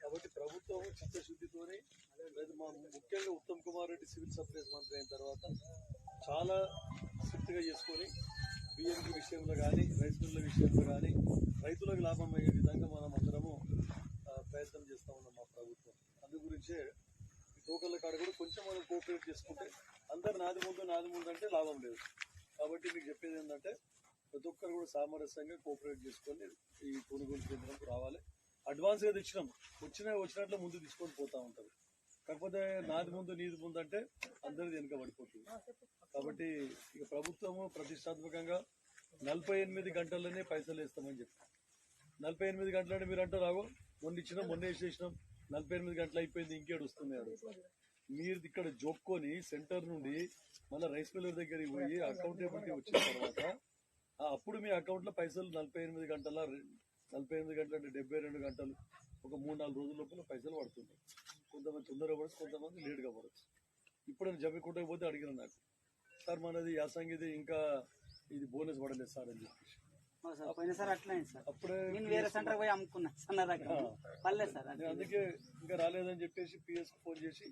కాబట్టి ప్రభుత్వం చిత్తశుద్ధితోనే మా ముఖ్యంగా ఉత్తమ్ కుమార్ రెడ్డి సివిల్ సప్లైస్ మంత్రి అయిన తర్వాత చాలా స్ట్రిక్ట్గా చేసుకొని బియ్యం విషయంలో కానీ రైస్ మిల్ల విషయంలో కానీ రైతులకు లాభం అయ్యే విధంగా మనం అందరము ప్రయత్నం చేస్తూ ఉన్నాం మా ప్రభుత్వం. అందు గురించే టోకన్ల కాడ కూడా కొంచెం మనం కోఆపరేట్ చేసుకుంటే అందరు నాది ముందు అంటే లాభం లేదు. కాబట్టి మీకు చెప్పేది ఏంటంటే ప్రతి ఒక్కరు కూడా సామరస్యంగా కోఆపరేట్ చేసుకొని ఈ కొనుగోలు కేంద్రంకు రావాలి. అడ్వాన్స్గా తెచ్చినాం, వచ్చినట్లు ముందు తీసుకొని పోతూ ఉంటారు. కాకపోతే నాది ముందు నీది ముందు అంటే అందరిది వెనుక పడిపోతుంది. కాబట్టి ఇక ప్రభుత్వము ప్రతిష్టాత్మకంగా 48 గంటల్లోనే పైసలు వేస్తామని చెప్పి 48 గంటలని మీరు అంటారు రాగో మొన్న వేసేసినాం 48 గంటలు అయిపోయింది ఇంకేడు వస్తున్నాడు. మీరు ఇక్కడ జోక్కొని సెంటర్ నుండి మళ్ళీ రైస్ మిల్లర్ దగ్గరికి పోయి అకౌంటబిలిటీ వచ్చిన తర్వాత అప్పుడు మీ అకౌంట్ లో పైసలు 48 గంటల 48 గంటలు అంటే 72 గంటలు ఒక 3-4 రోజుల లోపల పైసలు పడుతుంది. కొంతమంది తొందరగా పడచ్చు, కొంతమంది లేట్గా పడచ్చు. ఇప్పుడు జమ్మికుంటకు పోతే అడిగిన నాకు సార్ మనది యాసంగిది ఇంకా ఇది బోనస్ పడలేదు సార్ అని చెప్పేసి అప్పుడే అమ్ముకున్నా అందుకే ఇంకా రాలేదని చెప్పేసి పిఎస్ ఫోన్ చేసి